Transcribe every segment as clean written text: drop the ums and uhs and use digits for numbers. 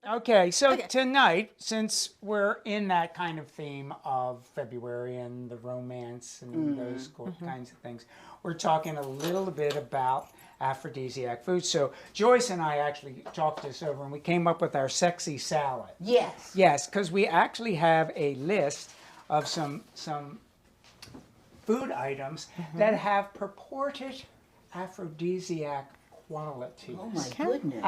Okay, so tonight, since we're in that kind of theme of February and the romance and those kinds of things, we're talking a little bit about aphrodisiac food. So Joyce and I actually talked this over and we came up with our sexy salad. Yes. Yes, because we actually have a list of some food items that have purported aphrodisiac qualities. Oh my goodness.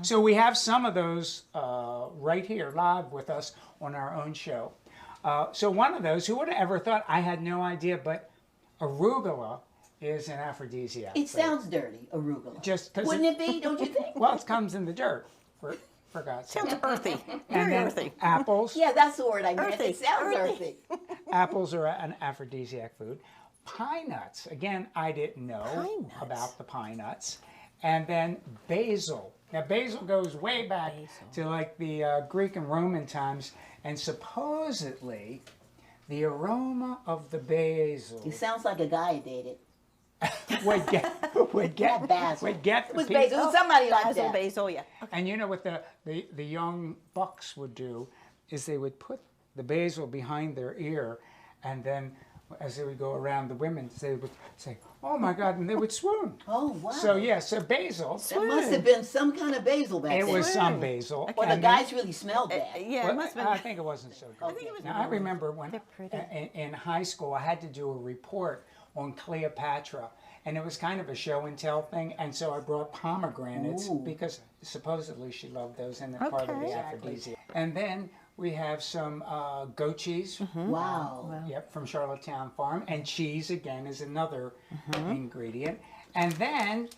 So we have some of those right here live with us on our own show. So one of those, who would have ever thought? I had no idea, but arugula is an aphrodisiac. It sounds dirty, arugula. Just 'cause Wouldn't it be, don't you think? Well, it comes in the dirt, for God's sake. Sounds earthy. And Very then earthy. apples. Yeah, that's the word I meant. Earthy, It sounds earthy. Apples are an aphrodisiac food. Pine nuts. Again, I didn't know Pine nuts. about the pine nuts. And then basil. Now, basil goes way back to like the Greek and Roman times, and supposedly the aroma of the basil It sounds like a guy I dated. would get Basil. would get It the was people. basil. It was somebody like Basil, that. basil, yeah. And you know what the young bucks would do is they would put the basil behind their ear, and then as they would go around the women, they would say, "Oh my God," and they would swoon. Oh, wow. So yeah, so basil. That must have been some kind of basil back It then. was some basil. Or the and then- guys really smelled bad. Yeah, well, it must have I been. think it wasn't so good. I think it was Now, I remember when They're pretty. in high school I had to do a report on Cleopatra, and it was kind of a show and tell thing, and so I brought pomegranates Ooh. because supposedly she loved those, and they're part of the Okay. aphrodisiac. And then we have some goat cheese. Wow. Yep, from Charlottetown Farm, and cheese again is another ingredient. And then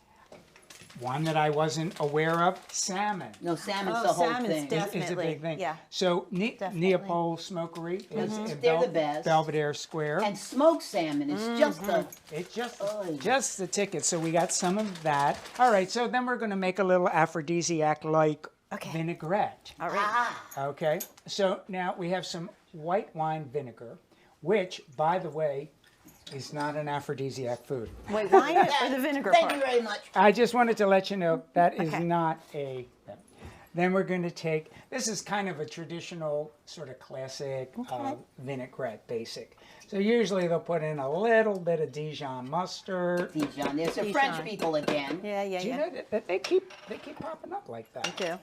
one that I wasn't aware of, salmon. No, salmon's Oh, the whole salmon's thing. definitely. It's a big thing. Yeah. So Definitely. Neopol Smokery is in They're the best. Belvedere Square. And smoked salmon is just the... It's Oy. just the ticket. So we got some of that. All right. So then we're going to make a little aphrodisiac-like Okay. vinaigrette. All right. Ah, Okay. So now we have some white wine vinegar, which, by the way, is not an aphrodisiac food. Wait, wine or the vinegar thank part? you very much. I just wanted to let you know that is Okay. not a. Then we're going to take, this is kind of a traditional sort of classic vinaigrette basic. So usually they'll put in a little bit of Dijon mustard. Dijon, there's the French people again. Yeah, yeah, Do you yeah. know that they keep popping up like that? Yeah.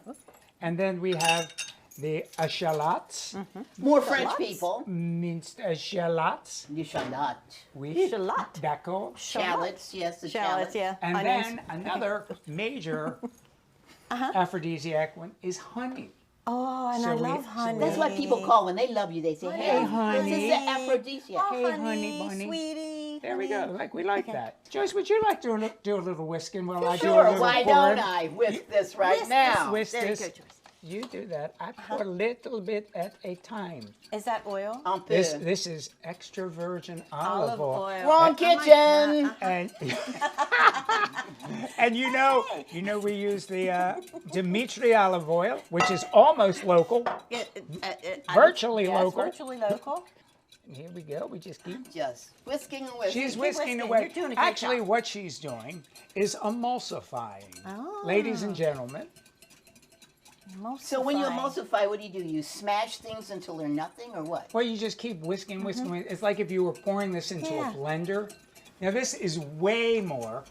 And then we have the shallots, More French Shallots? people. minced shallots. Du shallot. Oui, Shallot. d'accord. Shallots, yes, the Shallots, shallots. yeah. And Onions. then another major aphrodisiac one is honey. Oh, and So I we- love so honey. That's what people call when they love you. They say, hey, honey. this is the aphrodisiac. Oh, Hey, honey, honey bunny. sweetie. There we honey. go. Like we like that. Joyce, would you like to do a little whisking while I do a Sure, little why pouring? don't I whisk this right Whisk now? Whisk There you this. go, Joyce. You do that. I pour a little bit at a time. Is that oil? Un peu. This is extra virgin olive oil. Wrong kitchen. And and you know we use the Dimitri olive oil, which is almost local. Virtually yes, local. Virtually local. Here we go. We just keep. Just whisking and whisking. She's whisking whisking. away. You're doing a great Actually, job. what she's doing is emulsifying. Oh. Ladies and gentlemen, So when you emulsify, what do? You smash things until they're nothing, or what? well, you just keep whisking. It's like if you were pouring this into Yeah. a blender. Now, this is way more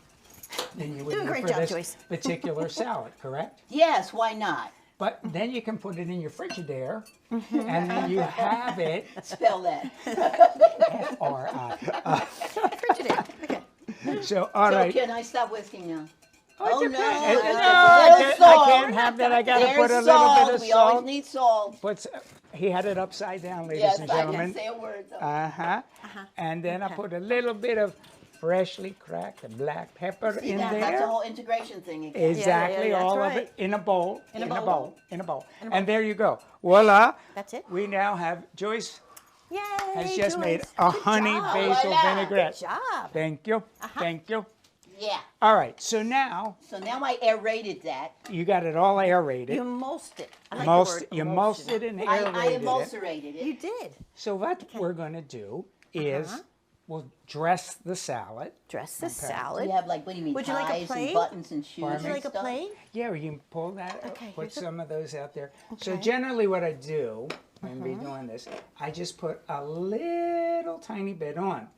than you would Doing a need great for job, this Joyce. particular salad, correct? Yes, why not? But then you can put it in your Frigidaire, and then you have it, Spell that. F-R-I. Frigidaire. Okay. So, all So right. can I stop whisking now? Oh, Oh, it no, depends. there's No, just a I little can't- salt. I can't have that. I got to There's put a little salt. bit of We always salt. need salt. He had it upside down, ladies Yes, and I gentlemen. can say a word though. And then I put a little bit of freshly cracked black pepper in That's the there. whole integration thing again. Exactly, yeah, that's all of right. it in a bowl. In a bowl. And there you go. Voila. That's it. We now have, Joyce Yay, has just Joyce. made a Good honey job. basil Voila. vinaigrette. Good job. Thank you. Thank you. Yeah. All right, so now So now I aerated that. you got it all aerated. You emulsed it. I like Mulced- the you word mulced emulsion. it and I aerated it. emulserated it. You did. So what we're going to do is we'll dress the salad. Dress the Do salad. you have like, what do you mean, Would you like a ties plate? and buttons and shoes? Would you and like a stuff? plate? Yeah, you can pull that, Okay, put here's a- some of those out there. So Okay. generally what I do when we're doing this, I just put a little tiny bit on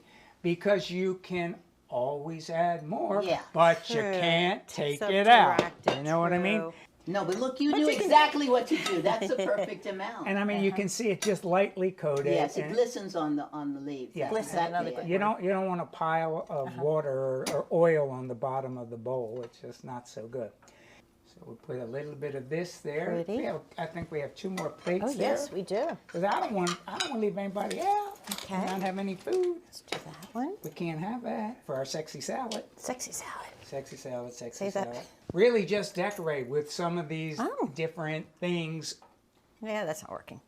because you can always add more, Yeah. but you True. can't take it Subtract out. it, You know what I mean? true. No, but look, you But do you can- exactly what you do. That's the perfect amount. And I mean, you can see it just lightly coated. Yes, it and glistens on the leaves. Yeah. That's Glisten, another exactly good it. you don't want a pile of water or oil on the bottom of the bowl. It's just not so good. So we'll put a little bit of this there. Pretty. I think we have 2 more plates Oh, there. yes, we do. Because I don't want to leave anybody out. Okay. And not have any food. Let's do that one. We can't have that for our sexy salad. Sexy salad. Sexy salad, sexy Save that. salad. Really just decorate with some of these Oh. different things. Yeah, that's not working.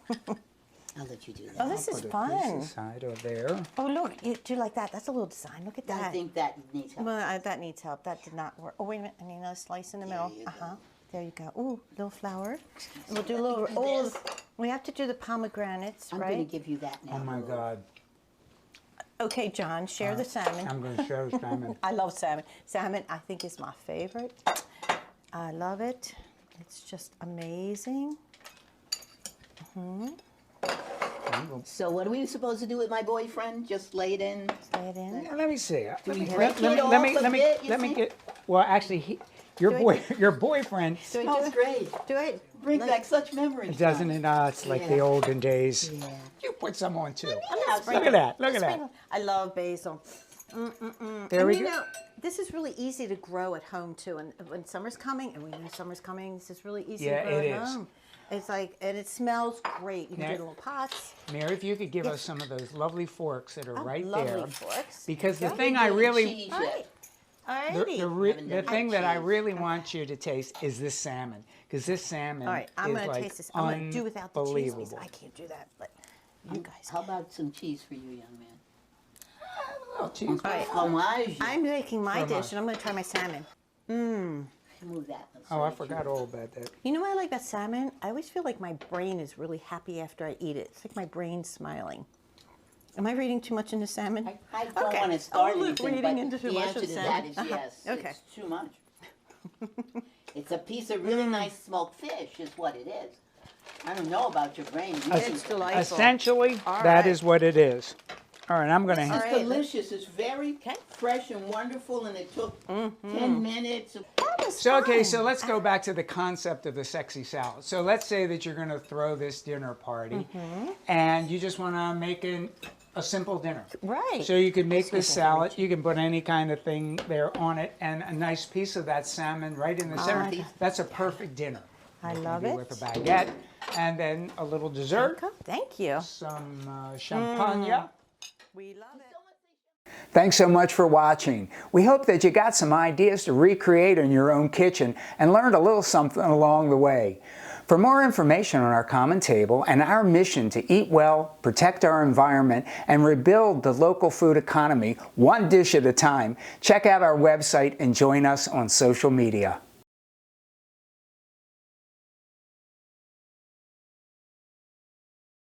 I'll let you do that. Oh, this is Put a piece fun. aside over there. Oh, look, you do like that. That's a little design. Look at that. I think that needs help. Well, that needs help. That did not work. Oh, wait a minute. I need another slice in the middle. you go. There you go. Ooh, little flour. We'll do a little. Look at Oh, this. we have to do the pomegranates, I'm going to right? give you that now. Oh my God. Okay, John, share the salmon. I'm going to show Simon. I love salmon. Salmon, I think, is my favorite. I love it. It's just amazing. So what are we supposed to do with my boyfriend? Just lay it in? Lay it in. Let me see. Let me break it off a bit, you let me see? get. Well, actually, your boyfriend. Do I Smells do, great. do I? Brings like- back such memories. Doesn't it? It's like the Yeah. olden days. Yeah. You put some on too. Yeah, Look at that. Look at that. Sprinkle. I love basil. There And we you go. know, this is really easy to grow at home too. And when summer's coming, and we know summer's coming, this is really easy Yeah, to grow it at is. home. It's like, and it smells great. You can do Now- it in little pots. Mary, if you could give us some of those lovely forks that are right lovely there. forks. Because the There thing you I Doing really, cheese All yet. right. the, Alrighty. Haven't the done thing that I cheese. really want you to taste is this salmon. Because this salmon All right, I'm is gonna like taste this. I'm gonna do without the cheese unbelievable. because I can't do that. But you guys. How about some cheese for you, young man? Oh, cheese. right. Fromage. I'm making my Fromage. dish, and I'm gonna try my salmon. Move that. Oh, I forgot all about that. You know what I like about salmon? I always feel like my brain is really happy after I eat it. It's like my brain's smiling. Am I reading too much into salmon? I don't Okay. want to start Oh, look, anything, reading but into too the much answer of to salmon. that is yes. Okay. It's too much. It's a piece of really nice smoked fish is what it is. I don't know about your brain. It's delightful. Essentially, All that right. is what it is. All right, I'm going It's to. right, delicious. It's very fresh and wonderful, and it took 10 minutes. That was So, okay, fun. so let's go back to the concept of the sexy salad. So let's say that you're going to throw this dinner party and you just want to make a simple dinner. Right. So you can make this salad, you can put any kind of thing there on it, and a nice piece of that salmon right in the center. right. That's a perfect dinner. I Maybe love it. with a baguette, and then a little dessert, Thank you. some champagne. We love it. Thanks so much for watching. We hope that you got some ideas to recreate in your own kitchen and learned a little something along the way. For more information on our common table and our mission to eat well, protect our environment, and rebuild the local food economy one dish at a time, check out our website and join us on social media.